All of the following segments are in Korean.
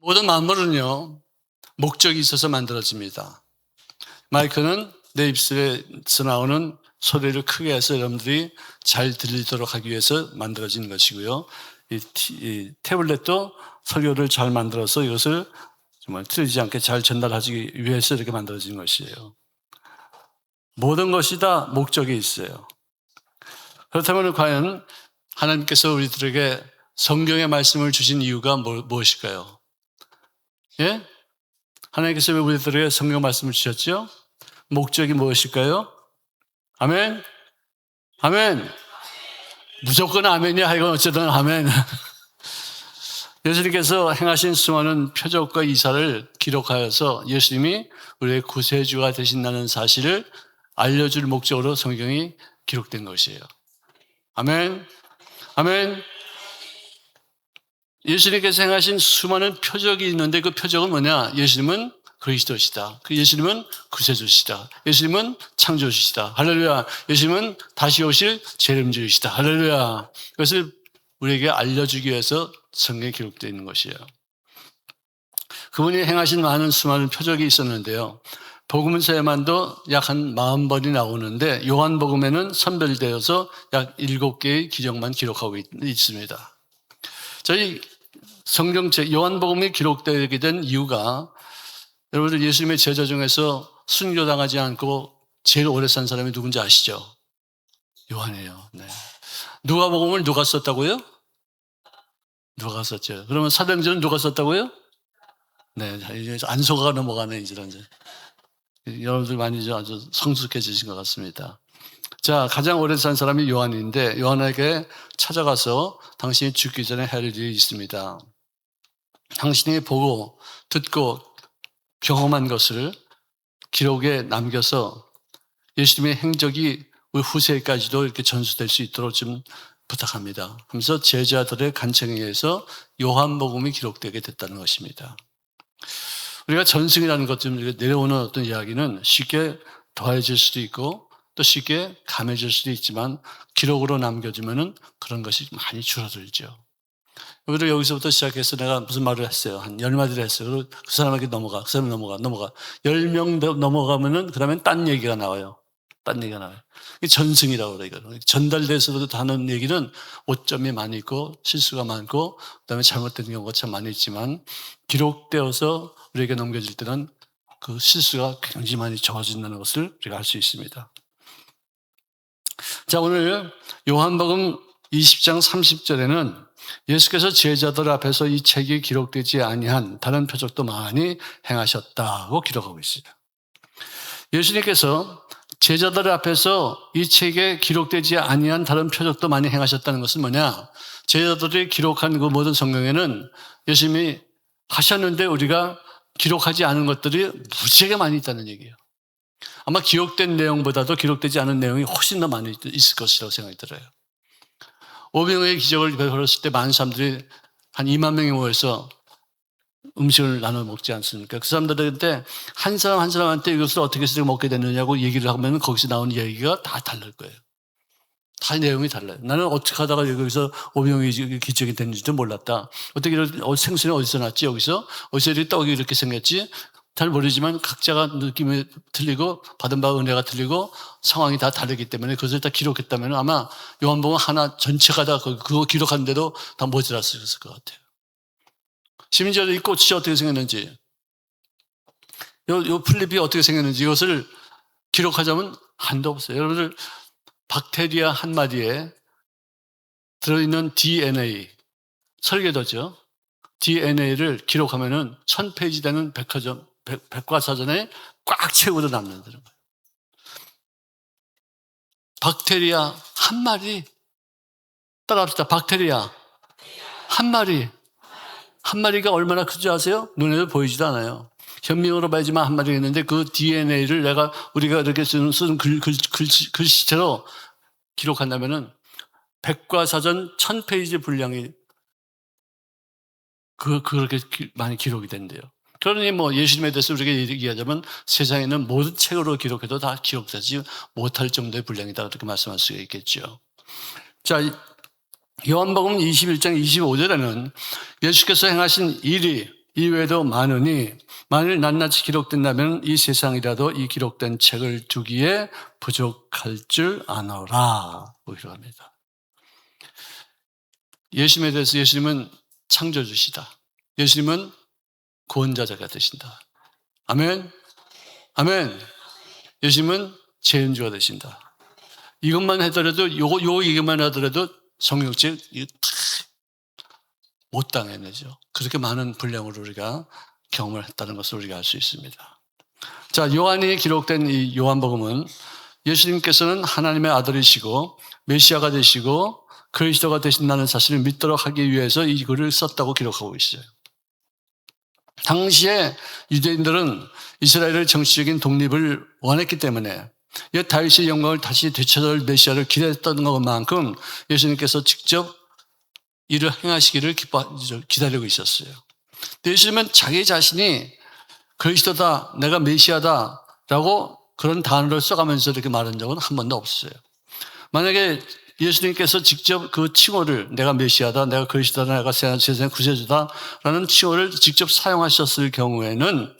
모든 만물은요, 목적이 있어서 만들어집니다. 마이크는 내 입술에서 나오는 소리를 크게 해서 여러분들이 잘 들리도록 하기 위해서 만들어진 것이고요. 이 태블릿도 설교를 잘 만들어서 이것을 정말 틀리지 않게 잘 전달하기 위해서 이렇게 만들어진 것이에요. 모든 것이 다 목적이 있어요. 그렇다면 과연 하나님께서 우리들에게 성경의 말씀을 주신 이유가 무엇일까요? 예? 하나님께서 왜 우리들에게 성경 말씀을 주셨죠? 목적이 무엇일까요? 아멘? 아멘? 무조건 아멘이야. 이건 어쨌든 아멘. 예수님께서 행하신 수많은 표적과 이사를 기록하여서 예수님이 우리의 구세주가 되신다는 사실을 알려줄 목적으로 성경이 기록된 것이에요. 아멘? 아멘? 예수님께서 행하신 수많은 표적이 있는데 그 표적은 뭐냐? 예수님은 그리스도시다. 예수님은 구세주시다. 예수님은 창조주시다. 할렐루야. 예수님은 다시 오실 재림주이시다. 할렐루야. 그것을 우리에게 알려주기 위해서 성경에 기록되어 있는 것이에요. 그분이 행하신 많은 수많은 표적이 있었는데요. 복음서에만도 약 한 40번이 나오는데 요한복음에는 선별되어서 약 7개의 기적만 기록하고 있습니다. 저희 성경책 요한복음이 기록되게 된 이유가 여러분들 예수님의 제자 중에서 순교당하지 않고 제일 오래 산 사람이 누군지 아시죠? 요한이에요. 네. 누가복음을 누가 썼다고요? 누가 썼죠. 그러면 사도행전은 누가 썼다고요? 네, 이제 안 속아 넘어가네 이제. 여러분들 많이 아주 성숙해지신 것 같습니다. 자, 가장 오래 산 사람이 요한인데 요한에게 찾아가서 당신이 죽기 전에 할 일이 있습니다. 당신이 보고 듣고 경험한 것을 기록에 남겨서 예수님의 행적이 우리 후세까지도 이렇게 전수될 수 있도록 좀 부탁합니다. 하면서 제자들의 간청에 의해서 요한복음이 기록되게 됐다는 것입니다. 우리가 전승이라는 것 좀 내려오는 어떤 이야기는 쉽게 더해질 수도 있고 또 쉽게 감해질 수도 있지만 기록으로 남겨주면은 그런 것이 많이 줄어들죠. 우리가 여기서부터 시작해서 내가 무슨 말을 했어요. 한 10마디를 했어요. 그리고 그 사람에게 넘어가, 그 사람 넘어가. 10명 넘어가면은 그러면 딴 얘기가 나와요. 딴 얘기가 나와요. 이게 전승이라고 그래요. 전달돼서도 하는 얘기는 오점이 많이 있고 실수가 많고 그다음에 잘못된 경우가 참 많이 있지만 기록되어서 우리에게 넘겨질 때는 그 실수가 굉장히 많이 적어진다는 것을 우리가 알 수 있습니다. 자, 오늘 요한복음 20장 30절에는 예수께서 제자들 앞에서 이 책이 기록되지 아니한 다른 표적도 많이 행하셨다고 기록하고 있어요. 예수님께서 제자들 앞에서 이 책에 기록되지 아니한 다른 표적도 많이 행하셨다는 것은 뭐냐? 제자들이 기록한 그 모든 성경에는 예수님이 하셨는데 우리가 기록하지 않은 것들이 무지하게 많이 있다는 얘기예요. 아마 기록된 내용보다도 기록되지 않은 내용이 훨씬 더 많이 있을 것이라고 생각이 들어요. 오병이의 기적을 벌였을 때 많은 사람들이 한 2만 명이 모여서 음식을 나눠 먹지 않습니까? 그 사람들한테 한 사람 한 사람한테 이것을 어떻게 해서 먹게 됐느냐고 얘기를 하면 거기서 나오는 얘기가 다 다를 거예요. 다 내용이 달라요. 나는 어떻게 하다가 여기서 오병이의 기적이 됐는지도 몰랐다. 어떻게 이런 생선이 어디서 났지? 어디서 이렇게 떡이 이렇게 생겼지? 잘 모르지만 각자가 느낌이 틀리고 받은 바가 은혜가 틀리고 상황이 다 다르기 때문에 그것을 다 기록했다면 아마 요한복음 하나 전체가 다 그거 기록하는데도 다 모자랐을 것 같아요. 심지어 이 꽃이 어떻게 생겼는지, 요 풀잎이 어떻게 생겼는지 이것을 기록하자면 한도 없어요. 여러분들 박테리아 한 마디에 들어있는 DNA, 설계도죠. DNA를 기록하면은 1000페이지 되는 백과사전에 꽉 채우고 남는 거예요. 박테리아 한 마리, 따라합시다. 박테리아 한 마리. 한 마리가 얼마나 큰지 아세요? 눈에도 보이지도 않아요. 현미경으로 봐야지만 한 마리 있는데 그 DNA를 우리가 이렇게 쓰는 글씨체로 기록한다면은 백과사전 1000페이지 분량이 그렇게 많이 기록이 된대요. 그러니 예수님에 대해서 우리가 얘기하자면 세상에는 모든 책으로 기록해도 다 기록되지 못할 정도의 분량이다. 그렇게 말씀할 수가 있겠죠. 자, 요한복음 21장 25절에는 예수께서 행하신 일이 이외에도 많으니 만일 낱낱이 기록된다면 이 세상이라도 이 기록된 책을 두기에 부족할 줄 아노라. 기록합니다. 예수님에 대해서 예수님은 창조주시다. 예수님은 구원자가 되신다. 아멘. 아멘. 예수님은 재현주가 되신다. 이것만 하더라도 요 얘기만 하더라도 성경책 못 당해내죠. 그렇게 많은 분량으로 우리가 경험을 했다는 것을 우리가 알 수 있습니다. 자, 요한이 기록된 이 요한복음은 예수님께서는 하나님의 아들이시고 메시아가 되시고 그리스도가 되신다는 사실을 믿도록 하기 위해서 이 글을 썼다고 기록하고 있어요. 당시에 유대인들은 이스라엘의 정치적인 독립을 원했기 때문에 옛 다윗의 영광을 다시 되찾을 메시아를 기다렸던 것만큼 예수님께서 직접 이를 행하시기를 기다리고 있었어요. 예수님은 자기 자신이 그리스도다, 내가 메시아다 라고 그런 단어를 써가면서 이렇게 말한 적은 한 번도 없었어요. 만약에 예수님께서 직접 그 칭호를 내가 메시아다, 내가 그리스도다, 내가 세상의 구세주다 라는 칭호를 직접 사용하셨을 경우에는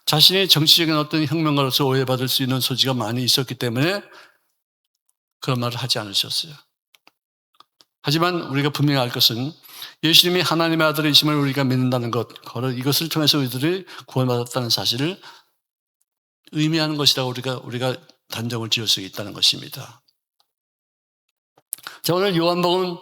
자신이 정치적인 어떤 혁명가로서 오해받을 수 있는 소지가 많이 있었기 때문에 그런 말을 하지 않으셨어요. 하지만 우리가 분명히 알 것은 예수님이 하나님의 아들이심을 우리가 믿는다는 것, 이것을 통해서 우리들이 구원받았다는 사실을 의미하는 것이라고 우리가 단정을 지을 수 있다는 것입니다. 자, 오늘 요한복음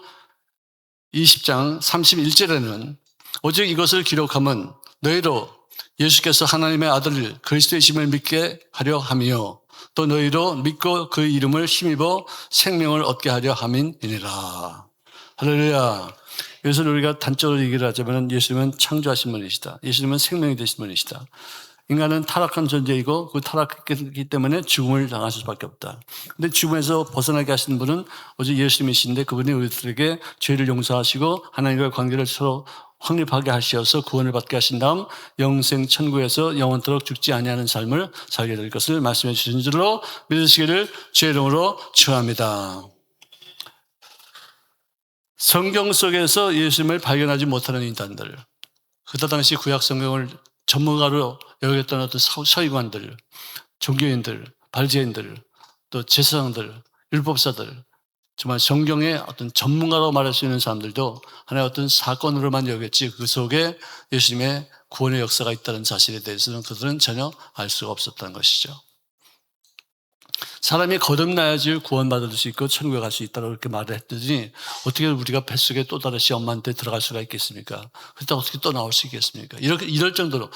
20장 31절에는 오직 이것을 기록하면 너희로 예수께서 하나님의 아들 그리스도이심을 믿게 하려 하며 또 너희로 믿고 그 이름을 힘입어 생명을 얻게 하려 함이니라. 할렐루야. 그래서 우리가 단적으로 얘기를 하자면 예수님은 창조하신 분이시다. 예수님은 생명이 되신 분이시다. 인간은 타락한 존재이고 그 타락했기 때문에 죽음을 당하실 수밖에 없다. 근데 죽음에서 벗어나게 하시는 분은 오직 예수님이신데 그분이 우리들에게 죄를 용서하시고 하나님과의 관계를 서로 확립하게 하셔서 구원을 받게 하신 다음 영생 천국에서 영원토록 죽지 아니하는 삶을 살게 될 것을 말씀해 주신 줄로 믿으시기를 주의 이름으로 축원합니다. 성경 속에서 예수님을 발견하지 못하는 인간들, 그때 당시 구약 성경을 전문가로 여겼던 어떤 서기관들, 종교인들, 발제인들, 또 제사장들, 율법사들, 정말 성경의 어떤 전문가로 말할 수 있는 사람들도 하나의 어떤 사건으로만 여겼지 그 속에 예수님의 구원의 역사가 있다는 사실에 대해서는 그들은 전혀 알 수가 없었다는 것이죠. 사람이 거듭나야지 구원받을 수 있고 천국에 갈 수 있다고 그렇게 말을 했더니 어떻게 우리가 뱃속에 또 다시 엄마한테 들어갈 수가 있겠습니까? 그렇다고 어떻게 또 나올 수 있겠습니까? 이럴 정도로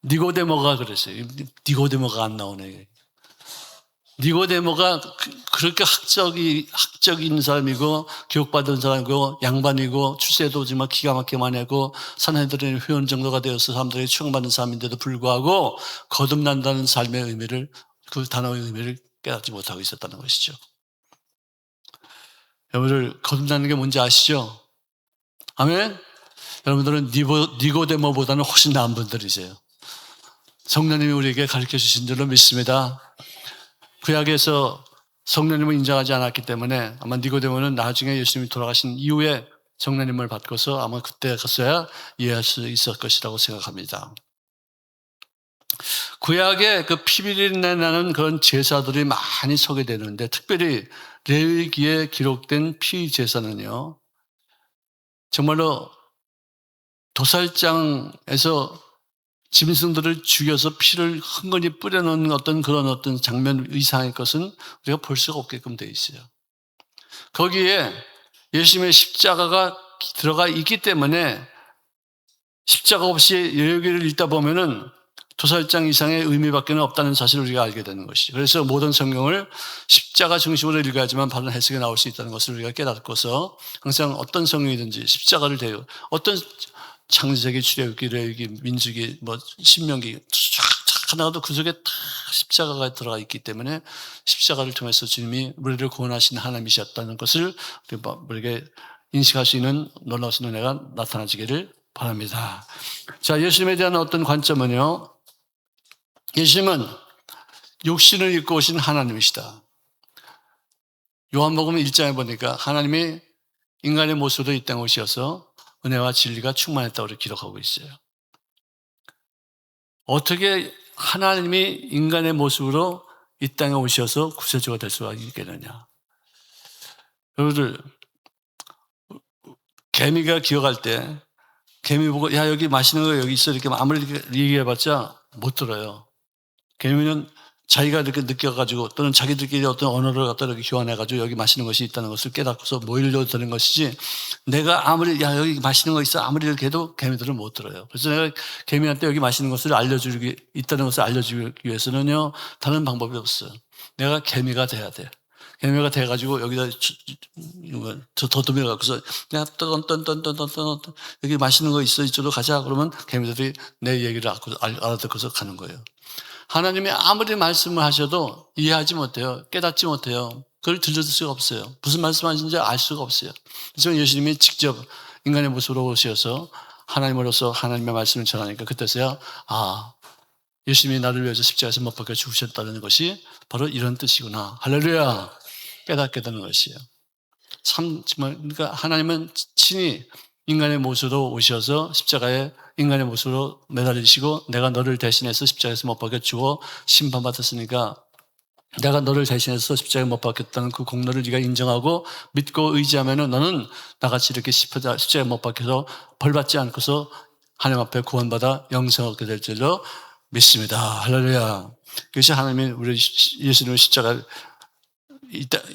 니고데모가 그랬어요. 니고데모가 안 나오네. 니고데모가 그렇게 학적인 사람이고 교육받은 사람이고 양반이고 출세도 정말 기가 막히게 많이 하고 산헤드린 회원 정도가 되어서 사람들이 추앙받는 사람인데도 불구하고 거듭난다는 삶의 의미를, 그 단어의 의미를 깨닫지 못하고 있었다는 것이죠. 여러분들 거듭나는 게 뭔지 아시죠? 아멘? 여러분들은 니고데모보다는 훨씬 나은 분들이세요. 성령님이 우리에게 가르쳐 주신 줄로 믿습니다. 구약에서 성령님을 인정하지 않았기 때문에 아마 니고데모는 나중에 예수님이 돌아가신 이후에 성령님을 받고서 아마 그때 갔어야 이해할 수 있을 것이라고 생각합니다. 구약에 그 피비린내 나는 그런 제사들이 많이 소개되는데 특별히 레위기에 기록된 피 제사는요, 정말로 도살장에서 짐승들을 죽여서 피를 흥건히 뿌려놓는 그런 어떤 장면 이상의 것은 우리가 볼 수가 없게끔 되어 있어요. 거기에 예수님의 십자가가 들어가 있기 때문에 십자가 없이 레위기를 읽다 보면은 도살장 이상의 의미밖에 없다는 사실을 우리가 알게 되는 것이죠. 그래서 모든 성경을 십자가 중심으로 읽어야지만 바른 해석이 나올 수 있다는 것을 우리가 깨닫고서 항상 어떤 성경이든지 십자가를 대요. 어떤 창세기, 출애굽기, 레위기, 민수기, 신명기 쫙 하나도 그 속에 다 십자가가 들어가 있기 때문에 십자가를 통해서 주님이 우리를 구원하신 하나님이셨다는 것을 우리에게 인식할 수 있는 놀라운 은혜가 나타나지기를 바랍니다. 자, 예수님에 대한 어떤 관점은요, 예수님은 육신을 입고 오신 하나님이시다. 요한복음 1장에 보니까 하나님이 인간의 모습으로 이 땅에 오셔서 은혜와 진리가 충만했다고 이렇게 기록하고 있어요. 어떻게 하나님이 인간의 모습으로 이 땅에 오셔서 구세주가 될 수가 있겠느냐. 여러분들, 개미가 기어갈 때 개미 보고 야 여기 맛있는 거 여기 있어 이렇게 아무리 얘기해봤자 못 들어요. 개미는 자기가 이렇게 느껴가지고 또는 자기들끼리 어떤 언어를 갖다 이렇게 교환해가지고 여기 맛있는 것이 있다는 것을 깨닫고서 모이려고 드는 것이지 내가 아무리 야 여기 맛있는 거 있어 아무리 이렇게 해도 개미들은 못 들어요. 그래서 내가 개미한테 여기 맛있는 것을 알려주기 있다는 것을 알려주기 위해서는요 다른 방법이 없어요. 내가 개미가 돼야 돼. 개미가 돼가지고 여기다 더듬여 갖고서 내가 떤떤떤떤떤떤 여기 맛있는 거 있어 이쪽으로 가자 그러면 개미들이 내 얘기를 알아듣고서 가는 거예요. 하나님이 아무리 말씀을 하셔도 이해하지 못해요. 깨닫지 못해요. 그걸 들려줄 수가 없어요. 무슨 말씀하시는지 알 수가 없어요. 그래서 예수님이 직접 인간의 모습으로 오셔서 하나님으로서 하나님의 말씀을 전하니까 그때서야 예수님이 나를 위해서 십자가에서 못 박혀 죽으셨다는 것이 바로 이런 뜻이구나. 할렐루야. 깨닫게 되는 것이에요. 참 정말 그러니까 하나님은 친히 인간의 모습으로 오셔서 십자가에 인간의 모습으로 매달리시고 내가 너를 대신해서 십자가에서 못 박혀 죽어 심판받았으니까 내가 너를 대신해서 십자가에 못 박혔다는 그 공로를 네가 인정하고 믿고 의지하면은 너는 나같이 이렇게 십자가에 못 박혀서 벌받지 않고서 하나님 앞에 구원받아 영생 얻게 될 줄로 믿습니다. 할렐루야. 그것이 하나님이 우리 예수님의 십자가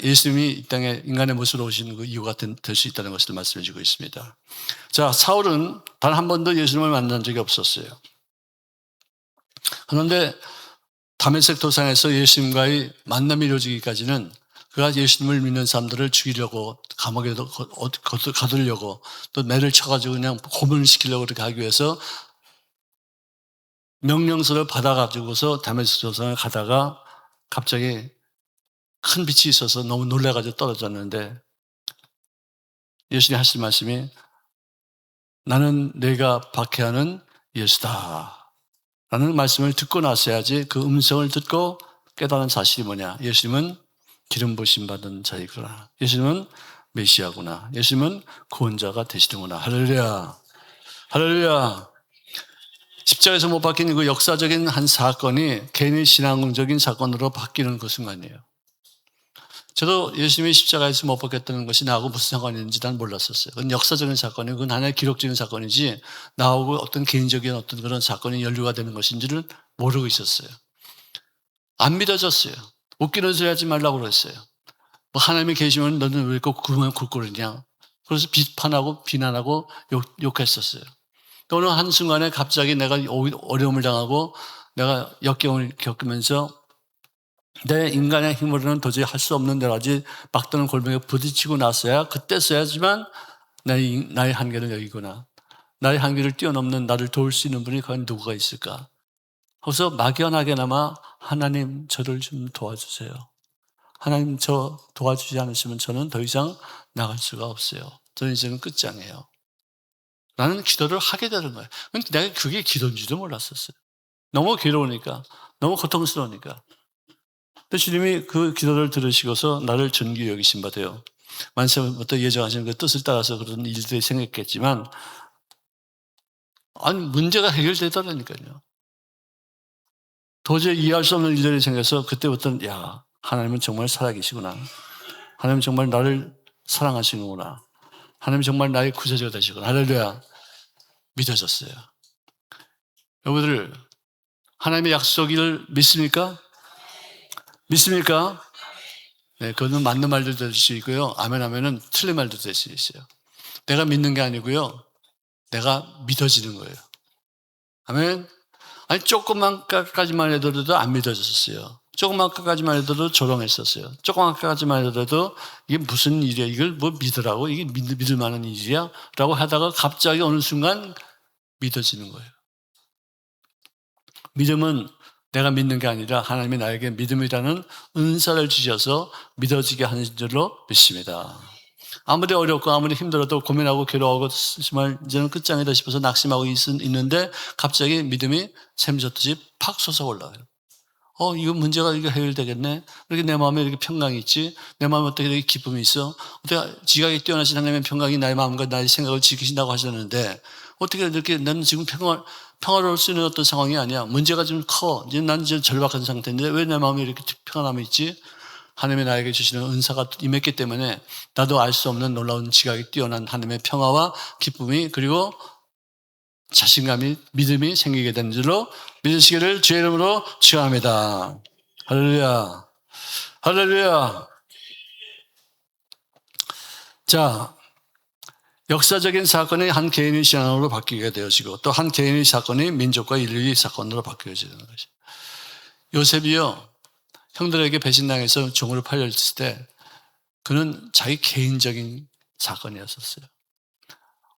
예수님이 이 땅에 인간의 모습으로 오시는 그 이유가 될 수 있다는 것을 말씀해 주고 있습니다. 자, 사울은 단 한 번도 예수님을 만난 적이 없었어요. 그런데 다메섹 도상에서 예수님과의 만남이 이루어지기까지는 그가 예수님을 믿는 사람들을 죽이려고 감옥에 가두려고 또 매를 쳐가지고 그냥 고문을 시키려고 그렇게 하기 위해서 명령서를 받아가지고서 다메섹 도상에 가다가 갑자기 큰 빛이 있어서 너무 놀라가지고 떨어졌는데 예수님이 하실 말씀이 나는 내가 박해하는 예수다 라는 말씀을 듣고 나서야지 그 음성을 듣고 깨달은 사실이 뭐냐. 예수님은 기름 부으심 받은 자이구나. 예수님은 메시아구나. 예수님은 구원자가 되시는구나. 할렐루야. 할렐루야. 십자가에서 못 박힌 그 역사적인 한 사건이 개인의 신앙적인 사건으로 바뀌는 그 순간이에요. 저도 예수님이 십자가에서 못 박혔다는 것이 나하고 무슨 상관이 있는지 난 몰랐었어요. 그건 역사적인 사건이고 그건 하나의 기록적인 사건이지 나하고 어떤 개인적인 어떤 그런 사건이 연루가 되는 것인지를 모르고 있었어요. 안 믿어졌어요. 웃기는 소리 하지 말라고 그랬어요. 뭐 하나님이 계시면 너는 왜 꼭 그만 굴고 그러냐. 그래서 비판하고 비난하고 욕했었어요. 또 어느 한순간에 갑자기 내가 어려움을 당하고 내가 역경을 겪으면서 내 인간의 힘으로는 도저히 할 수 없는 여러 가지 막다른 골병에 부딪히고 나서야 그때서야지만 나의 한계는 여기구나. 나의 한계를 뛰어넘는 나를 도울 수 있는 분이 과연 누구가 있을까? 그래서 막연하게나마 하나님 저를 좀 도와주세요. 하나님 저 도와주지 않으시면 저는 더 이상 나갈 수가 없어요. 저는 이제는 끝장이에요. 라는 기도를 하게 되는 거예요. 근데 내가 그게 기도인지도 몰랐었어요. 너무 괴로우니까, 너무 고통스러우니까. 근데 주님이 그 기도를 들으시고서 나를 존귀히 여기신 바 돼요. 만세부터 예정하신 그 뜻을 따라서 그런 일들이 생겼겠지만, 아니, 문제가 해결되더라니까요. 도저히 이해할 수 없는 일들이 생겨서 그때부터는, 야, 하나님은 정말 살아계시구나. 하나님은 정말 나를 사랑하시는구나. 하나님은 정말 나의 구세주가 되시구나. 할렐루야. 믿어졌어요. 여러분들, 하나님의 약속을 믿습니까? 믿습니까? 네, 그거는 맞는 말도 될 수 있고요. 아멘 하면은 틀린 말도 될 수 있어요. 내가 믿는 게 아니고요. 내가 믿어지는 거예요. 아멘. 아니, 조금만까지만 해도 안 믿어졌었어요. 조금만까지만 해도 조롱했었어요. 조금만까지만 해도 이게 무슨 일이야? 이걸 뭐 믿으라고? 이게 믿을 만한 일이야? 라고 하다가 갑자기 어느 순간 믿어지는 거예요. 믿음은 내가 믿는 게 아니라 하나님이 나에게 믿음이라는 은사를 주셔서 믿어지게 하는 줄로 믿습니다. 아무리 어렵고 아무리 힘들어도 고민하고 괴로워하고 정말 이제는 끝장이다 싶어서 낙심하고 있는데 갑자기 믿음이 샘솟듯이 팍 솟아 올라와요. 이거 문제가 이게 해결되겠네. 이렇게 내 마음에 이렇게 평강이 있지. 내 마음에 어떻게 이렇게 기쁨이 있어. 어떻게 지각이 뛰어나신 하나님의 평강이 나의 마음과 나의 생각을 지키신다고 하셨는데 어떻게 이렇게 나는 지금 평화로울 수 있는 어떤 상황이 아니야. 문제가 좀 커. 이제 나는 이제 절박한 상태인데 왜 내 마음이 이렇게 평안함이 있지? 하나님이 나에게 주시는 은사가 임했기 때문에 나도 알 수 없는 놀라운 지각이 뛰어난 하나님의 평화와 기쁨이 그리고 자신감이 믿음이 생기게 된 줄로 믿으시기를 주의 이름으로 축원합니다. 할렐루야. 할렐루야. 자, 역사적인 사건이 한 개인의 신앙으로 바뀌게 되어지고 또 한 개인의 사건이 민족과 인류의 사건으로 바뀌어지는 것이. 요셉이요, 형들에게 배신당해서 종으로 팔렸을 때 그는 자기 개인적인 사건이었었어요.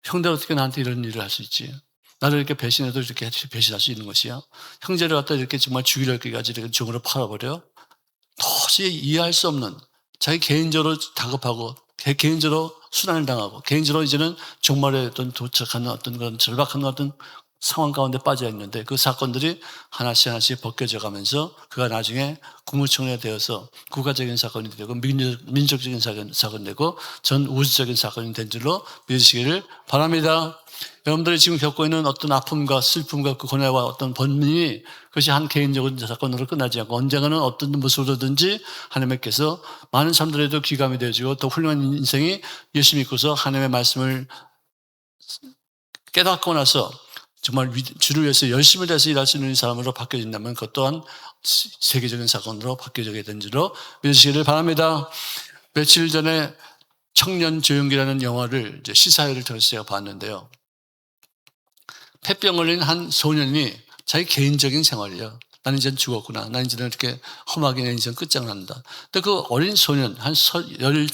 형들 어떻게 나한테 이런 일을 할 수 있지? 나를 이렇게 배신해도 이렇게 배신할 수 있는 것이야? 형제를 갖다 이렇게 정말 죽이려기까지 이렇게 종으로 팔아버려? 도저히 이해할 수 없는 자기 개인적으로 다급하고 개인적으로 순환을 당하고 개인적으로 이제는 종말에 어떤 도착하는 어떤 그런 절박한 어떤 상황 가운데 빠져 있는데 그 사건들이 하나씩 하나씩 벗겨져 가면서 그가 나중에 국무총리가 되어서 국가적인 사건이 되고 민족적인 사건이 되고 전 우주적인 사건이 된 줄로 믿으시기를 바랍니다. 여러분들이 지금 겪고 있는 어떤 아픔과 슬픔과 그 고뇌와 어떤 번민이 그것이 한 개인적인 사건으로 끝나지 않고 언젠가는 어떤 모습으로든지 하나님께서 많은 사람들에도 귀감이 되어지고 더 훌륭한 인생이 예수 믿고서 하나님의 말씀을 깨닫고 나서 정말 주를 위해서 열심히 해서 일할 수 있는 사람으로 바뀌어진다면 그것 또한 세계적인 사건으로 바뀌어지게 된 줄로 믿으시기를 바랍니다. 며칠 전에 청년 조용기라는 영화를 이제 시사회를 통해서 제가 봤는데요. 폐병 걸린 한 소년이 자기 개인적인 생활이요. 나는 이제 죽었구나. 나는 이제 이렇게 험하게 내 인생 끝장난다. 근데 그 어린 소년, 한 15, 16,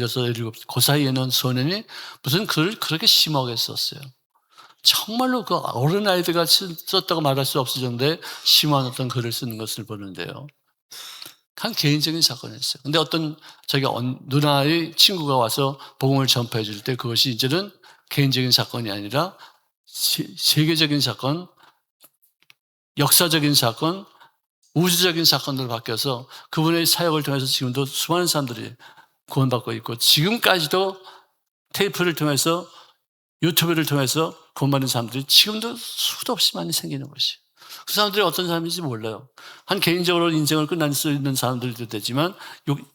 17, 그 사이에 있는 소년이 무슨 글을 그렇게 심하게 썼어요. 정말로 그 어린아이들가 썼다고 말할 수 없을 정도의 심한 어떤 글을 쓰는 것을 보는데요. 한 개인적인 사건이었어요. 근데 어떤 자기 누나의 친구가 와서 복음을 전파해 줄 때 그것이 이제는 개인적인 사건이 아니라 세계적인 사건, 역사적인 사건, 우주적인 사건으로 바뀌어서 그분의 사역을 통해서 지금도 수많은 사람들이 구원받고 있고 지금까지도 테이프를 통해서 유튜브를 통해서 구원받는 사람들이 지금도 수도 없이 많이 생기는 것이에요. 그 사람들이 어떤 사람인지 몰라요. 한 개인적으로 인생을 끝날 수 있는 사람들도 되지만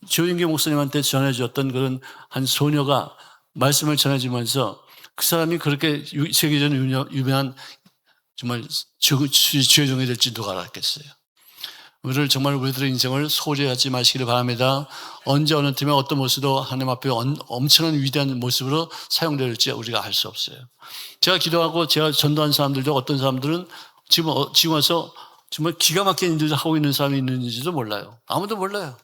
조인기 목사님한테 전해주었던 그런 한 소녀가 말씀을 전해주면서 그 사람이 그렇게 세계적으로 유명한 정말 주의 종이 될지 누가 알았겠어요. 우리를 정말 우리들의 인생을 소홀히 하지 마시기를 바랍니다. 언제 어느 틈에 어떤 모습으로 하나님 앞에 엄청난 위대한 모습으로 사용될지 우리가 알 수 없어요. 제가 기도하고 제가 전도한 사람들도 어떤 사람들은 지금 와서 정말 기가 막힌 일을 하고 있는 사람이 있는지도 몰라요. 아무도 몰라요.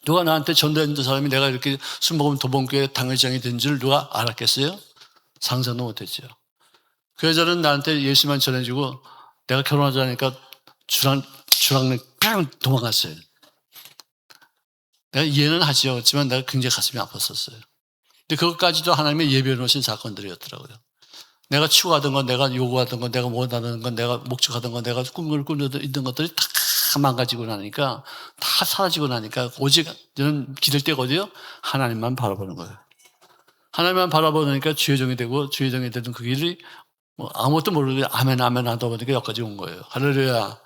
누가 나한테 전도했는 사람이 내가 이렇게 술 먹으면 도봉교회 당회장이 된 줄 누가 알았겠어요? 상상도 못했죠. 그 여자는 나한테 예수만 전해주고 내가 결혼하자니까 주랑내 뺑 도망갔어요. 내가 이해는 하지요. 그렇지만 내가 굉장히 가슴이 아팠었어요. 근데 그것까지도 하나님의 예비해 놓으신 사건들이었더라고요. 내가 추구하던 건, 내가 요구하던 건, 내가 원하는 건, 내가 목적하던 건, 내가 꿈을 꾸려던 있던 것들이 다 망가지고 나니까, 다 사라지고 나니까 오직 저는 기댈 때가 어디요? 하나님만 바라보는 거예요. 하나님만 바라보니까 주의 종이 되고 주의 종이 되던 그 길이 뭐 아무것도 모르고 아멘 아멘 하다 보니까 여기까지 온 거예요. 할렐루야.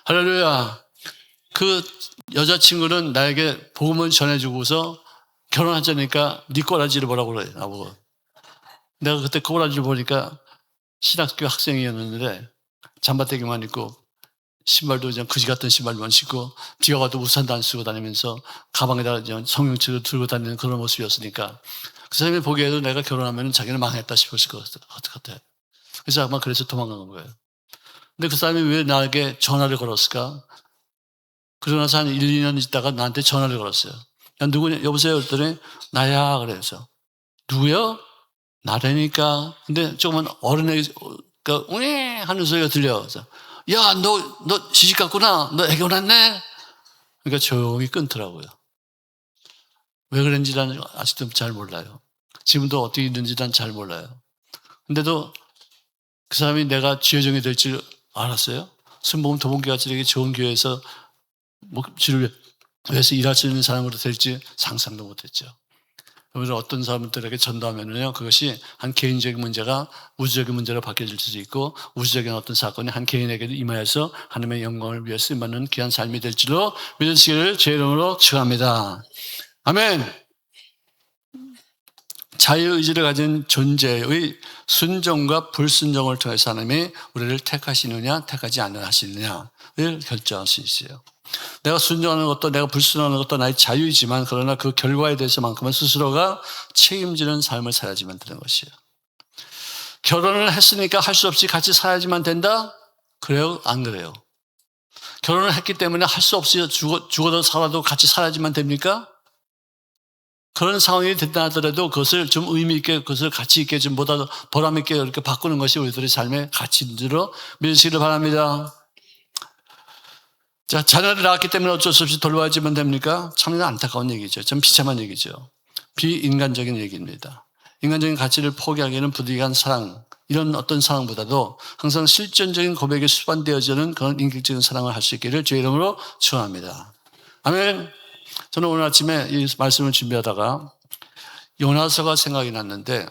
할렐루야. 그 여자친구는 나에게 복음을 전해주고서 결혼하자니까 네 꼬라지를 보라고 그래, 나보고. 내가 그때 꼬라지를 보니까 신학교 학생이었는데 잠바떼기만 입고 신발도 그냥 그지 같은 신발만 신고 비가 와도 우산도 안 쓰고 다니면서 가방에다가 성경책을 들고 다니는 그런 모습이었으니까 그 사람이 보기에도 내가 결혼하면 자기는 망했다 싶었을 것 같아. 그래서 아마 그래서 도망간 거예요. 근데 그 사람이 왜 나에게 전화를 걸었을까? 그러고 나서 한 1, 2년 있다가 나한테 전화를 걸었어요. 야, 누구냐? 여보세요? 그랬더니 나야. 그래서 누구요? 나라니까. 근데 조금은 어린애가 웅 하는 소리가 들려. 그래서 야, 너 시집 갔구나. 너 애기 낳았네? 그러니까 조용히 끊더라고요. 왜 그런지 난 아직도 잘 몰라요. 지금도 어떻게 있는지 난 잘 몰라요. 근데도 그 사람이 내가 주의 종이 될 줄 알았어요. 순복음 도봉교회같이 좋은 교회에서 주를 위해서 일할 수 있는 사람으로 될지 상상도 못했죠. 그래서 어떤 사람들에게 전도하면요, 그것이 한 개인적인 문제가 우주적인 문제로 바뀌어질 수도 있고, 우주적인 어떤 사건이 한 개인에게도 임하여서 하나님의 영광을 위해 쓰임받는 귀한 삶이 될 줄로 믿으시기를 주의 이름으로 축원합니다. 아멘. 자유의지를 가진 존재의 순종과 불순종을 통해서 하나님이 우리를 택하시느냐 택하지 않으려 하시느냐를 결정할 수 있어요. 내가 순종하는 것도 내가 불순종하는 것도 나의 자유이지만, 그러나 그 결과에 대해서만큼은 스스로가 책임지는 삶을 살아야지만 되는 것이에요. 결혼을 했으니까 할 수 없이 같이 살아야지만 된다? 그래요? 안 그래요? 결혼을 했기 때문에 할 수 없이 죽어도 살아도 같이 살아야지만 됩니까? 그런 상황이 된다 하더라도 그것을 좀 의미 있게, 그것을 가치 있게, 좀 보다 보람 있게 이렇게 바꾸는 것이 우리들의 삶의 가치인 줄로 믿으시기를 바랍니다. 자, 자녀를 낳았기 때문에 어쩔 수 없이 돌봐야지만 됩니까? 참 안타까운 얘기죠. 좀 비참한 얘기죠. 비인간적인 얘기입니다. 인간적인 가치를 포기하기에는 부득이한 사랑, 이런 어떤 사랑보다도 항상 실존적인 고백에 수반되어지는 그런 인격적인 사랑을 할 수 있기를 주의 이름으로 축원합니다. 아멘. 저는 오늘 아침에 이 말씀을 준비하다가 요나서가 생각이 났는데,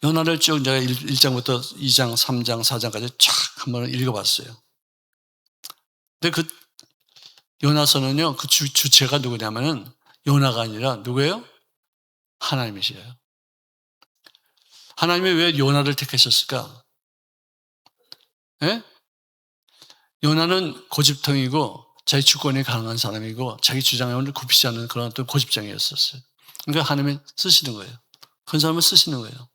요나를 쭉 제가 1장부터 2장, 3장, 4장까지 쫙 한번 읽어봤어요. 근데 그 요나서는요, 그 주체가 누구냐면은 요나가 아니라 누구예요? 하나님이시에요. 하나님이 왜 요나를 택하셨을까? 예? 요나는 고집통이고 자기 주권이 가능한 사람이고 자기 주장을 굽히지 않는 그런 어떤 고집장이었었어요. 그러니까 하나님이 쓰시는 거예요. 그런 사람을 쓰시는 거예요.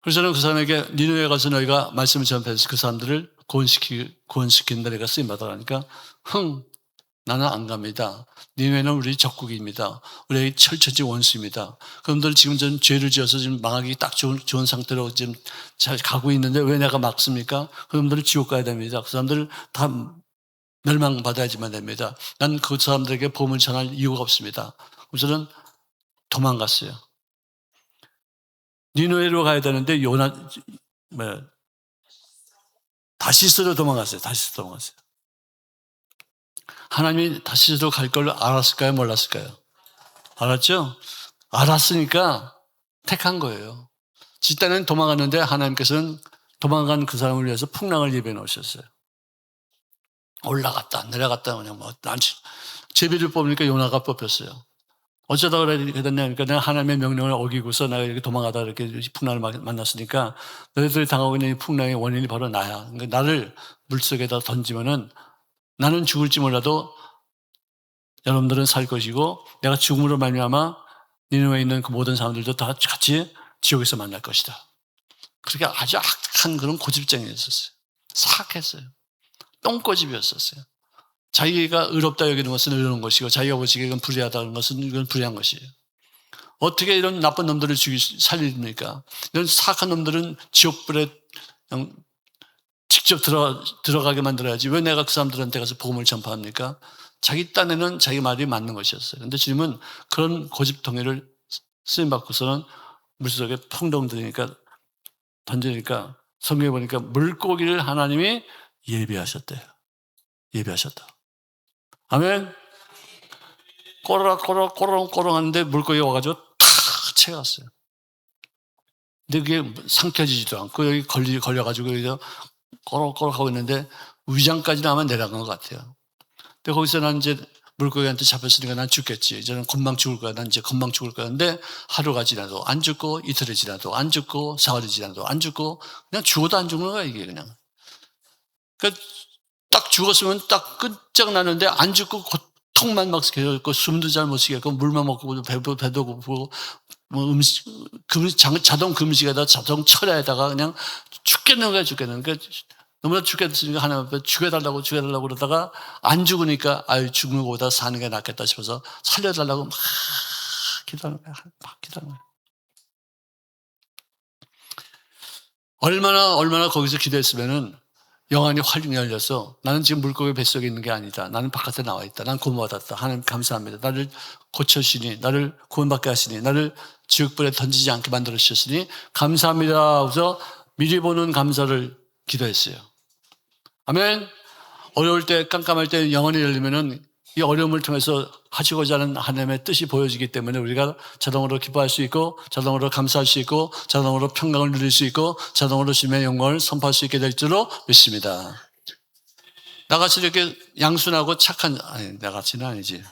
그래서 저는 그 사람에게 니느웨에 가서 너희가 말씀을 전파해서 그 사람들을 구원시킨다 내가 쓰임받아라니까, 나는 안 갑니다. 니느웨는 우리 적국입니다. 우리의 철저지 원수입니다. 그분들 지금 전 죄를 지어서 지금 망하기 딱 좋은 상태로 지금 잘 가고 있는데 왜 내가 막습니까? 그분들은 지옥 가야 됩니다. 그 사람들 다 멸망받아야지만 됩니다. 난 그 사람들에게 복음을 전할 이유가 없습니다. 그래서 저는 도망갔어요. 니느웨로 가야 되는데 다시스로 도망갔어요. 하나님이 다시스로 갈 걸 알았을까요? 몰랐을까요? 알았죠? 알았으니까 택한 거예요. 집단은 도망갔는데 하나님께서는 도망간 그 사람을 위해서 풍랑을 예배해 놓으셨어요. 올라갔다 내려갔다 그냥 제비를 뽑으니까 요나가 뽑혔어요. 어쩌다 그래 됐냐니까 내가 하나님의 명령을 어기고서 내가 이렇게 도망가다 이렇게 풍랑을 만났으니까 너희들이 당하고 있는 이 풍랑의 원인이 바로 나야. 그러니까 나를 물속에다 던지면은 나는 죽을지 몰라도 여러분들은 살 것이고 내가 죽음으로 말미암아 니느웨에 있는 그 모든 사람들도 다 같이 지옥에서 만날 것이다. 그렇게 아주 악한 그런 고집쟁이였었어요. 사악했어요. 똥고집이었었어요. 자기가 의롭다 여기는 것은 의로운 것이고 자기가 보시기에 이건 불의하다는 것은 이건 불의한 것이에요. 어떻게 이런 나쁜 놈들을 살립니까? 이런 사악한 놈들은 지옥불에 직접 들어가게 만들어야지 왜 내가 그 사람들한테 가서 복음을 전파합니까? 자기 딴에는 자기 말이 맞는 것이었어요. 그런데 주님은 그런 고집통일을 쓰임받고서는 물속에 풍덩 던지니까 성경에 보니까 물고기를 하나님이 예비하셨대요. 예비하셨다. 아멘. 꼬르륵 하는데 물고기가 와가지고 탁 채웠어요. 근데 그게 삼켜지지도 않고 여기 걸려가지고 여기서 꼬르륵 하고 있는데 위장까지 나면 내려간 것 같아요. 근데 거기서 난 이제 물고기한테 잡혔으니까 난 죽겠지. 이제는 금방 죽을 거야. 난 이제 금방 죽을 거야. 근데 하루가 지나도 안 죽고 이틀이 지나도 안 죽고 사흘이 지나도 안 죽고 그냥 죽어도 안 죽는 거야 이게 그냥. 그러니까 딱 죽었으면 딱 끝장나는데 안 죽고 고통만 막 계속 숨도 잘 못 쉬겠고 물만 먹고 배도 고프고 뭐 자동 금식에다 자동 철야에다가 그냥 죽겠는 거야 죽겠는. 그러니까 너무나 죽겠으니까 하나님 앞에 죽여달라고 그러다가 안 죽으니까 죽는 것보다 사는 게 낫겠다 싶어서 살려달라고 막 기도하는 거야. 막 기도하는 거야. 얼마나 거기서 기도했으면은 영안이 활짝 열려서 나는 지금 물고기 뱃속에 있는 게 아니다. 나는 바깥에 나와 있다. 난 구원받았다. 하나님 감사합니다. 나를 고쳐주시니, 나를 구원받게 하시니, 나를 지옥불에 던지지 않게 만들어 주셨으니 감사합니다. 그래서 미리 보는 감사를 기도했어요. 아멘. 어려울 때, 깜깜할 때 영혼이 열리면은 이 어려움을 통해서 하시고자 하는 하나님의 뜻이 보여지기 때문에 우리가 자동으로 기뻐할 수 있고, 자동으로 감사할 수 있고, 자동으로 평강을 누릴 수 있고, 자동으로 주님의 영광을 선포할 수 있게 될 줄로 믿습니다. 나같이 이렇게 양순하고 착한, 아니, 나같이는 아니지.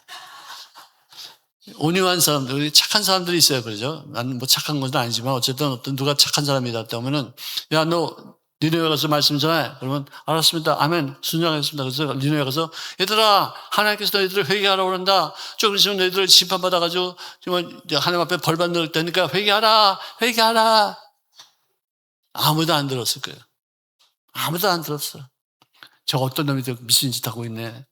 온유한 사람들, 착한 사람들이 있어요. 그러죠? 나는 뭐 착한 건 아니지만 어쨌든 어떤 누가 착한 사람이다 하면은, 야, 너 니네에 가서 말씀 전해. 그러면 알았습니다. 아멘. 순종하겠습니다. 그래서 니네에 가서 얘들아, 하나님께서 너희들을 회개하라고 그런다. 조금 있으면 너희들을 심판받아가지고 정말 하나님 앞에 벌 받을 테니까 회개하라. 회개하라. 아무도 안 들었을 거예요. 아무도 안 들었어. 저 어떤 놈이 미친 짓 하고 있네.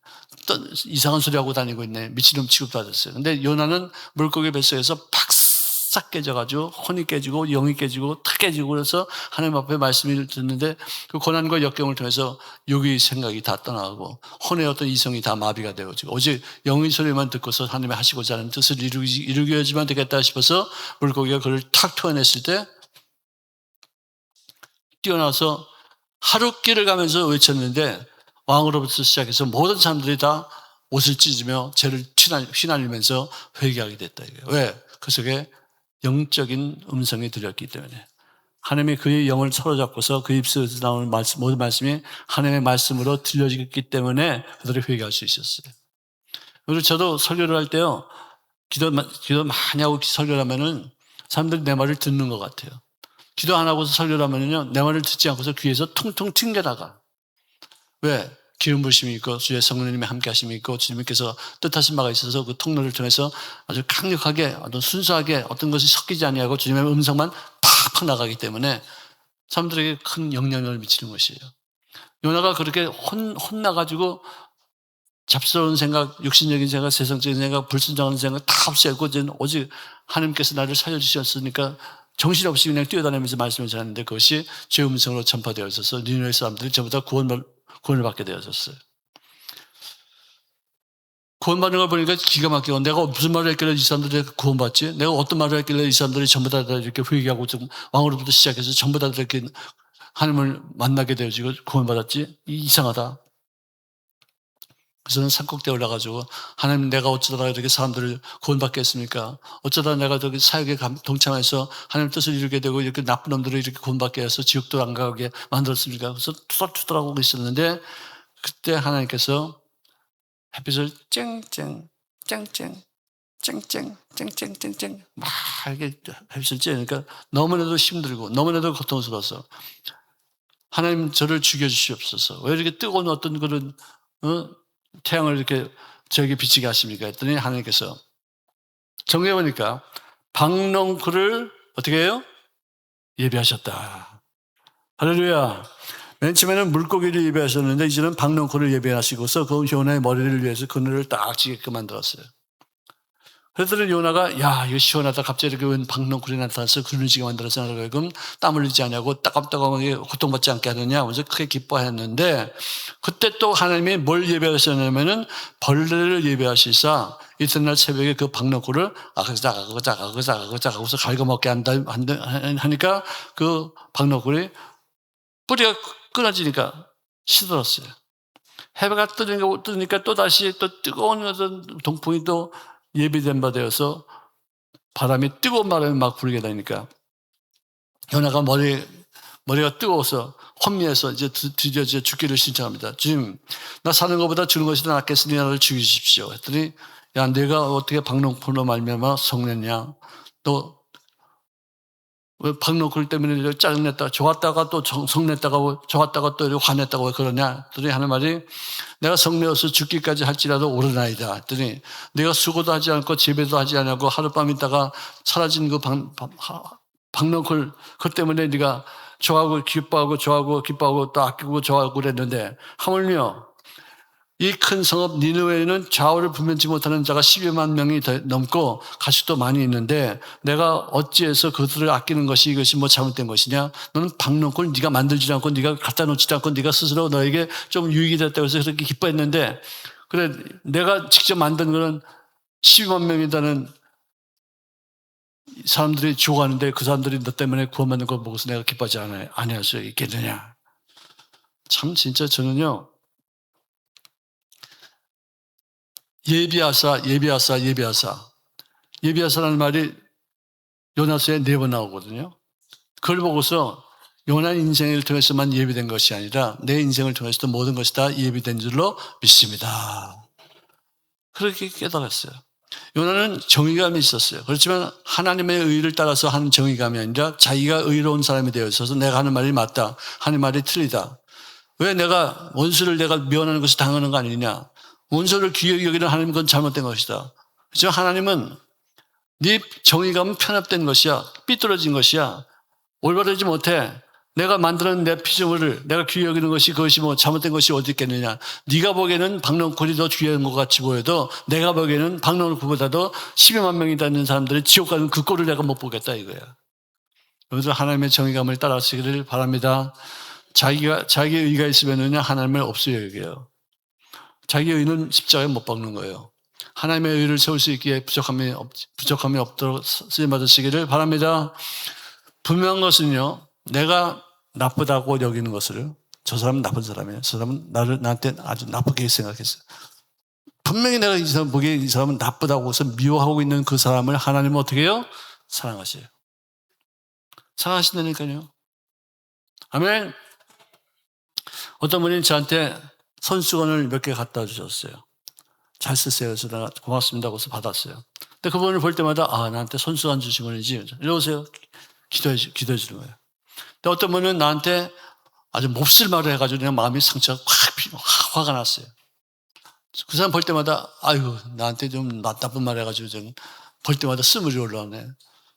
또 이상한 소리 하고 다니고 있네. 미친놈 취급받았어요. 근데 요나는 물고기 뱃속에서 팍싹 깨져가지고 혼이 깨지고 영이 깨지고 탁 깨지고 그래서 하나님 앞에 말씀을 듣는데 그 고난과 역경을 통해서 육의 생각이 다 떠나가고 혼의 어떤 이성이 다 마비가 되어지고 오직 영의 소리만 듣고서 하나님이 하시고자 하는 뜻을 이루기야지만 되겠다 싶어서 물고기가 그를 탁 토해냈을 때 뛰어나서 하룻길을 가면서 외쳤는데 왕으로부터 시작해서 모든 사람들이 다 옷을 찢으며 죄를 휘날리면서 회개하게 됐다. 왜? 그 속에 영적인 음성이 들렸기 때문에. 하나님이 그의 영을 사로잡고서 그 입술에서 나오는 모든 말씀이 하나님의 말씀으로 들려지기 때문에 그들이 회개할 수 있었어요. 그리고 저도 설교를 할 때요. 기도 많이 하고 설교를 하면은 사람들이 내 말을 듣는 것 같아요. 기도 안 하고서 설교를 하면은요, 내 말을 듣지 않고서 귀에서 퉁퉁 튕겨나가. 왜? 기름 부심이 있고 주의 성령님의 함께 하심이 있고 주님께서 뜻하신 바가 있어서 그 통로를 통해서 아주 강력하게 아주 순수하게 어떤 것이 섞이지 아니하고 주님의 음성만 팍팍 나가기 때문에 사람들에게 큰 영향력을 미치는 것이에요. 요나가 그렇게 혼나가지고 잡스러운 생각, 육신적인 생각, 세상적인 생각, 불순종하는 생각 다 없애고 오직 하나님께서 나를 살려주셨으니까 정신없이 그냥 뛰어다니면서 말씀을 전했는데 그것이 주의 음성으로 전파되어 있어서 니느웨 사람들이 전부 다 구원을 받게 되어졌어요. 구원받는 걸 보니까 기가 막히고 내가 무슨 말을 했길래 이 사람들이 구원받지? 내가 어떤 말을 했길래 이 사람들이 전부 다 이렇게 회개하고 좀 왕으로부터 시작해서 전부 다 이렇게 하나님을 만나게 되어지고 구원받았지? 이상하다. 그래서 저는 산꼭대에 올라가지고 하나님 내가 어쩌다가 이렇게 사람들을 구원받게 했습니까? 어쩌다 내가 저기 사역에 동참해서 하나님 뜻을 이루게 되고 이렇게 나쁜 놈들을 이렇게 구원받게 해서 지옥도 안 가게 만들었습니까? 그래서 투덜투덜하고 있었는데 그때 하나님께서 햇빛을 쨍쨍 막 이렇게 햇빛을 쬐니까 너무나도 힘들고 너무나도 고통스러워서 하나님 저를 죽여주시옵소서. 왜 이렇게 뜨거운 어떤 그런 태양을 이렇게 저에게 비치게 하십니까? 했더니 하나님께서 정리해 보니까 박농쿨을 어떻게 해요? 예배하셨다. 할렐루야. 맨 처음에는 물고기를 예배하셨는데 이제는 박농쿨을 예배하시고서 그 요나의 머리를 위해서 그늘을 딱 지게끔 만들었어요. 그랬더니 요나가 야 이거 시원하다. 갑자기 이렇게 웬 박농쿨이 나타나서 그늘을 지게 만들어서 나를 땀 흘리지 않냐고 따갑따갑하게 고통받지 않게 하느냐 하면서 크게 기뻐했는데 그때 또 하나님이 뭘 예배하셨냐면은 벌레를 예배하시사 이튿날 새벽에 그 박농쿨을 아그작 하고서 갉아먹게 하니까 그 박농쿨이 뿌리가 끊어지니까 시들었어요. 해가 뜨니까 또 다시 또 뜨거운 어떤 동풍이 또 예비된 바 되어서 바람이 뜨거운 바람이 막 불게 되니까 요나가 머리가 뜨거워서 혼미해서 이제 드디어 죽기를 신청합니다. 주님, 나 사는 것보다 죽는 것이 더 낫겠으니 나를 죽이십시오. 했더니 야, 내가 어떻게 박농쿨로 말미암아 성냈냐? 너 왜 박농쿨 때문에 짜증냈다가 좋았다가 또 성냈다가 좋았다가 또 화냈다고 왜 그러냐? 했더니 하는 말이 내가 성내어서 죽기까지 할지라도 옳으나이다. 했더니 내가 수고도 하지 않고 재배도 하지 않고 하룻밤 있다가 사라진 그 박농쿨 그 때문에 네가 좋아하고 기뻐하고 좋아하고 기뻐하고 또 아끼고 좋아하고 그랬는데 하물며 이 큰 성읍 니느웨에는 좌우를 분변치 못하는 자가 12만 명이 넘고 가축도 많이 있는데 내가 어찌해서 그들을 아끼는 것이 이것이 뭐 잘못된 것이냐? 너는 박농쿨 네가 만들지 않고 네가 갖다 놓지 않고 네가 스스로 너에게 좀 유익이 됐다고 해서 그렇게 기뻐했는데 그래 내가 직접 만든 거는 12만 명이라는 사람들이 죽어가는데 그 사람들이 너 때문에 구원받는 걸 보고서 내가 기뻐하지 않을 수 있겠느냐. 참 진짜 저는요. 예비하사라는 말이 요나서에 4번 나오거든요. 그걸 보고서 요나 인생을 통해서만 예비된 것이 아니라 내 인생을 통해서도 모든 것이 다 예비된 줄로 믿습니다. 그렇게 깨달았어요. 요나는 정의감이 있었어요. 그렇지만 하나님의 의를 따라서 하는 정의감이 아니라 자기가 의로운 사람이 되어 있어서 내가 하는 말이 맞다. 하는 말이 틀리다. 왜 내가 원수를 내가 미워하는 것을 당하는 거 아니냐. 원수를 귀하게 여기는 하나님 건 잘못된 것이다. 그렇죠? 하나님은 네 정의감은 편합된 것이야. 삐뚤어진 것이야. 올바르지 못해. 내가 만드는 내 피조물을 내가 귀히 여기는 것이 그것이 뭐 잘못된 것이 어디 있겠느냐. 네가 보기에는 박농쿨이 더 귀한 것 같이 보여도 내가 보기에는 박농쿨보다도 12만 명이 닿는 사람들이 지옥 가는 그 꼴을 내가 못 보겠다 이거야. 그래서 하나님의 정의감을 따라가시기를 바랍니다. 자기 의가 있으면은요 하나님을 없이 여겨요. 자기 의는 십자가에 못 박는 거예요. 하나님의 의를 세울 수 있기에 부족함이 없도록 쓰임 받으시기를 바랍니다. 분명한 것은요, 내가 나쁘다고 여기는 것을 저 사람은 나쁜 사람이에요. 저 사람은 나한테 아주 나쁘게 생각했어요. 분명히 내가 이 사람 보기에 이 사람은 나쁘다고 해서 미워하고 있는 그 사람을 하나님은 어떻게 해요? 사랑하셔요. 사랑하신다니까요. 아멘. 어떤 분이 저한테 손수건을 몇 개 갖다 주셨어요. 잘 쓰세요. 그래서 내가 고맙습니다. 그래서 받았어요. 근데 그분을 볼 때마다 나한테 손수건 주신 분이지. 이러세요. 기도해 주는 거예요. 근데 어떤 분은 나한테 아주 몹쓸 말을 해가지고 그냥 마음이 상처가 화가 났어요. 그 사람 볼 때마다 나한테 좀 나쁜 말 해가지고 좀 볼 때마다 스물이 올라오네.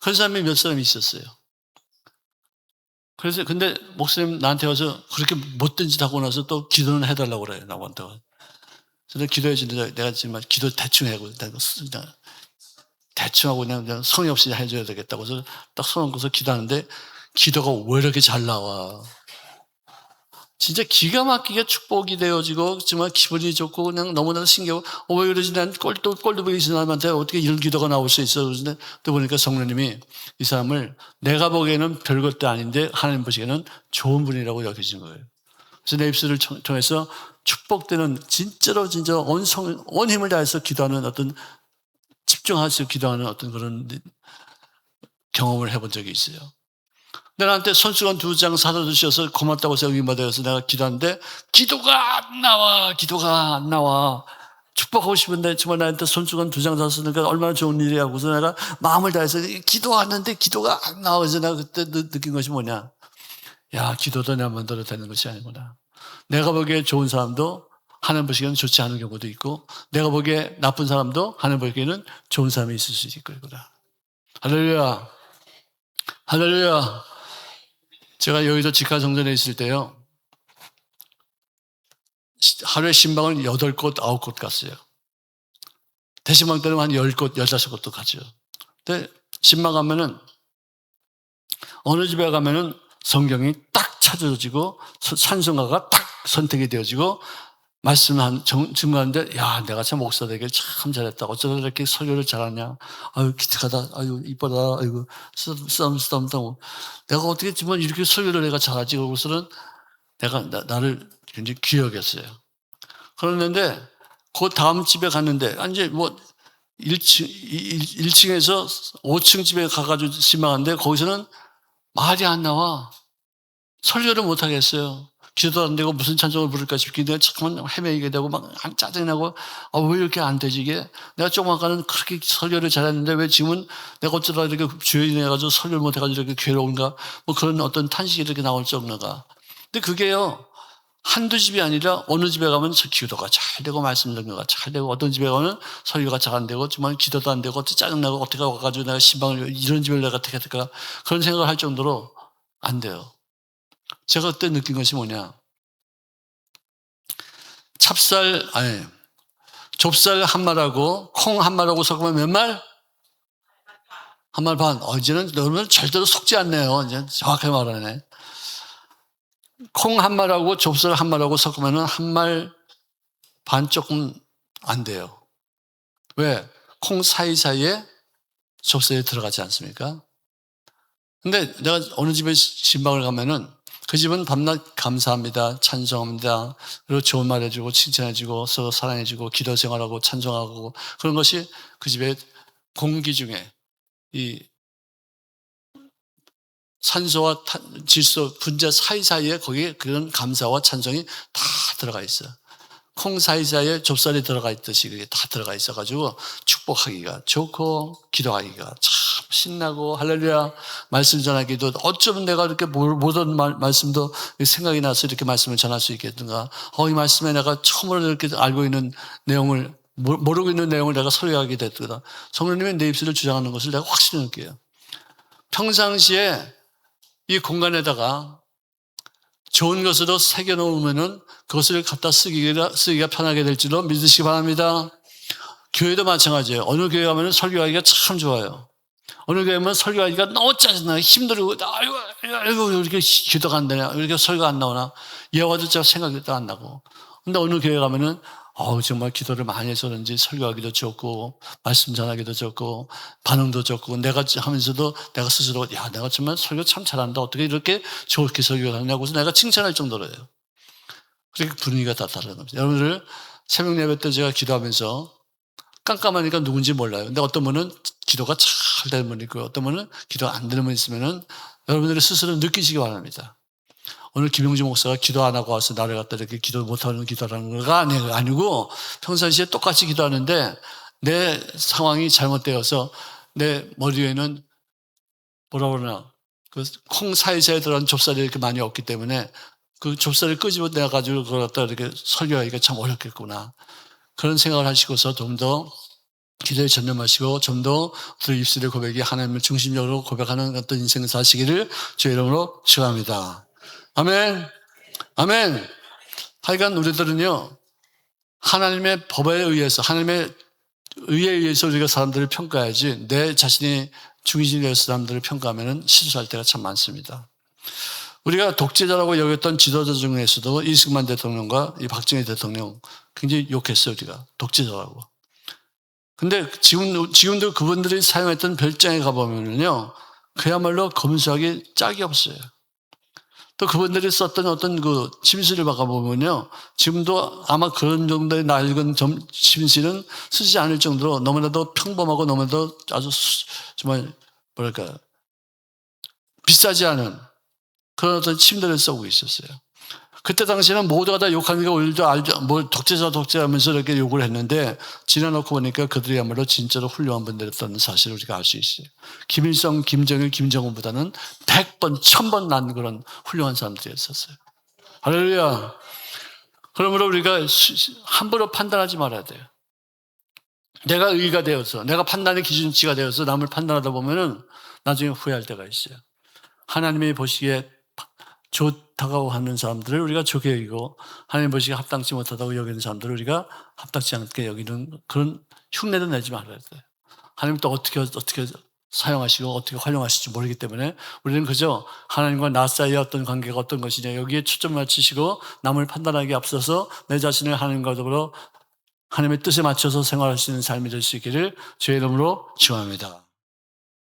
그런 사람이 몇 사람이 있었어요. 그래서 근데 목사님 나한테 와서 그렇게 못된 짓 하고 나서 또 기도는 해달라고 그래요. 나한테. 그래서 기도해 주는데 내가 지금 기도 대충 하고 대충 하고 그냥 성의 없이 해줘야 되겠다고 해서 딱 손 얹고서 기도하는데 기도가 왜 이렇게 잘 나와. 진짜 기가 막히게 축복이 되어지고 정말 기분이 좋고 그냥 너무나도 신기하고 왜 그러지 난 꼴도 보기 사람한테 어떻게 이런 기도가 나올 수 있어. 그런데 또 보니까 성령님이 이 사람을 내가 보기에는 별것도 아닌데 하나님 보시기에는 좋은 분이라고 여기신 거예요. 그래서 내 입술을 통해서 축복되는 진짜로 온 힘을 다해서 기도하는 어떤 집중해서 기도하는 어떤 그런 경험을 해본 적이 있어요. 나한테 손수건 2장 사다 주셔서 고맙다고 해서 여김받아서 내가 기도하는데 기도가 안 나와. 축복하고 싶은데 정말 나한테 손수건 2장 샀으니까 얼마나 좋은 일이야. 그래서 내가 마음을 다해서 기도하는데 기도가 안 나와. 그래서 내가 그때 느낀 것이 뭐냐. 야, 기도도 내 마음대로 되는 것이 아니구나. 내가 보기에 좋은 사람도 하나님 보시기에는 좋지 않은 경우도 있고 내가 보기에 나쁜 사람도 하나님 보기에는 좋은 사람이 있을 수 있겠구나. 할렐루야. 할렐루야. 제가 여의도 직화성전에 있을 때요. 하루에 신방을 8곳, 9곳 갔어요. 대신방 때는 한 10곳, 15곳도 갔죠. 근데 신방 가면은 어느 집에 가면은 성경이 딱 찾아지고 찬송가가 딱 선택이 되어지고 말씀을 증거하는데 야 내가 참 목사 되길 참 잘했다. 어쩌다 이렇게 설교를 잘하냐. 기특하다. 이쁘다. 쓰담쓰담. 내가 어떻게 지금 이렇게 설교를 내가 잘하지. 그러고서는 내가 나를 굉장히 귀여겼어요. 그러는데 그 다음 집에 갔는데 이제 뭐 1층에서 5층 집에 가가지고 신방한데 거기서는 말이 안 나와. 설교를 못 하겠어요. 기도도 안 되고 무슨 찬송을 부를까 싶기도 잠깐만 헤매게 되고 막 짜증이 나고 왜 이렇게 안 되지 이게. 내가 조금 아까는 그렇게 설교를 잘했는데 왜 지금은 내가 어쩌다 이렇게 주연이 해가지고 설교를 못 해가지고 이렇게 괴로운가 뭐 그런 어떤 탄식이 이렇게 나올 정도가. 근데 그게요. 한두 집이 아니라 어느 집에 가면 기도가 잘 되고 말씀 전교가 잘 되고 어떤 집에 가면 설교가 잘 안 되고 정말 기도도 안 되고 어떻게 짜증나고 어떻게 와가지고 내가 신방을 이런 집을 내가 어떻게 할까 그런 생각을 할 정도로 안 돼요. 제가 그때 느낀 것이 뭐냐. 좁쌀 한 말하고 콩 한 말하고 섞으면 몇 말? 한 말 반. 이제는 여러분 절대로 속지 않네요. 이제 정확하게 말하네. 콩 한 말하고 좁쌀 한 말하고 섞으면 한 말 반 조금 안 돼요. 왜? 콩 사이사이에 좁쌀이 들어가지 않습니까? 근데 내가 어느 집에 신방을 가면은 그 집은 밤낮 감사합니다. 찬송합니다. 그리고 좋은 말 해주고 칭찬해주고 서로 사랑해주고 기도 생활하고 찬송하고 그런 것이 그 집의 공기 중에 이 산소와 질소, 분자 사이사이에 거기에 그런 감사와 찬송이 다 들어가 있어요. 콩 사이사이에 좁쌀이 들어가 있듯이 그게 다 들어가 있어가지고 축복하기가 좋고 기도하기가 참 신나고 할렐루야 말씀 전하기도 어쩌면 내가 이렇게 모든 말씀도 생각이 나서 이렇게 말씀을 전할 수 있겠는가. 이 말씀에 내가 처음으로 이렇게 알고 있는 내용을 모르고 있는 내용을 내가 설교하게 됐구나. 성령님의 내 입술을 주장하는 것을 내가 확실히 느껴요. 평상시에 이 공간에다가 좋은 것으로 새겨놓으면은 그것을 갖다 쓰기가 편하게 될지도 믿으시기 바랍니다. 교회도 마찬가지예요. 어느 교회 가면 설교하기가 참 좋아요. 어느 교회 가면 설교하기가 너무 짜증나요. 힘들고, 아이고, 이렇게 기도가 안 되냐, 이렇게 설교가 안 나오나, 예화도 진짜 생각도 안 나고. 근데 어느 교회 가면은 정말 기도를 많이 해서 그런지 설교하기도 좋고 말씀 전하기도 좋고 반응도 좋고 내가 하면서도 내가 스스로 내가 정말 설교 참 잘한다. 어떻게 이렇게 좋게 설교를 하냐고 해서 내가 칭찬할 정도로요. 그렇게 분위기가 다 다른 겁니다. 여러분들 새벽 예배 때 제가 기도하면서 깜깜하니까 누군지 몰라요. 근데 어떤 분은 기도가 잘 되는 분이 있고 어떤 분은 기도 안 되는 분이 있으면은 여러분들이 스스로 느끼시기 바랍니다. 오늘 김용주 목사가 기도 안 하고 와서 나를 갖다 이렇게 기도 못하는 기도라는 거가 아니고 평상시에 똑같이 기도하는데 내 상황이 잘못되어서 내 머리 위에는 뭐라 그러나 그 콩 사이사이에 들어간 좁쌀이 이렇게 많이 없기 때문에 그 좁쌀을 끄집어내가지고 그걸 갖다 이렇게 설교하기가 참 어렵겠구나. 그런 생각을 하시고서 좀 더 기도에 전념하시고 좀 더 우리 입술의 고백이 하나님을 중심적으로 고백하는 어떤 인생을 사시기를 주의 이름으로 축원합니다. 아멘. 아멘. 하여간 우리들은요, 하나님의 법에 의해서, 하나님의 의에 의해서 우리가 사람들을 평가해야지 내 자신이 중심이 되어서 사람들을 평가하면 실수할 때가 참 많습니다. 우리가 독재자라고 여겼던 지도자 중에서도 이승만 대통령과 이 박정희 대통령 굉장히 욕했어요, 우리가. 독재자라고. 근데 지금도 그분들이 사용했던 별장에 가보면요, 그야말로 검수하기 짝이 없어요. 또 그분들이 썼던 어떤 그 침실을 바꿔보면요. 지금도 아마 그런 정도의 낡은 침실은 쓰지 않을 정도로 너무나도 평범하고 너무나도 아주 정말 뭐랄까 비싸지 않은 그런 어떤 침대를 쓰고 있었어요. 그때 당시에는 모두가 다 욕하니까 오히려 알죠. 독재자 하면서 이렇게 욕을 했는데 지나놓고 보니까 그들이야말로 진짜로 훌륭한 분들이었다는 사실을 우리가 알 수 있어요. 김일성, 김정일, 김정은보다는 100번, 1000번 난 그런 훌륭한 사람들이었었어요. 할렐루야. 그러므로 우리가 함부로 판단하지 말아야 돼요. 내가 의가 되어서, 내가 판단의 기준치가 되어서 남을 판단하다 보면은 나중에 후회할 때가 있어요. 하나님이 보시기에 좋다고 하는 사람들을 우리가 좋게 여기고 하나님 보시기에 합당치 못하다고 여기는 사람들을 우리가 합당치 않게 여기는 그런 흉내도 내지 말아야 돼요. 하나님 또 어떻게 사용하시고 어떻게 활용하실지 모르기 때문에 우리는 그저 하나님과 나 사이의 어떤 관계가 어떤 것이냐 여기에 초점 맞추시고 남을 판단하기에 앞서서 내 자신을 하나님과 더불어 하나님의 뜻에 맞춰서 생활할 수 있는 삶이 될 수 있기를 주의 이름으로 축원합니다.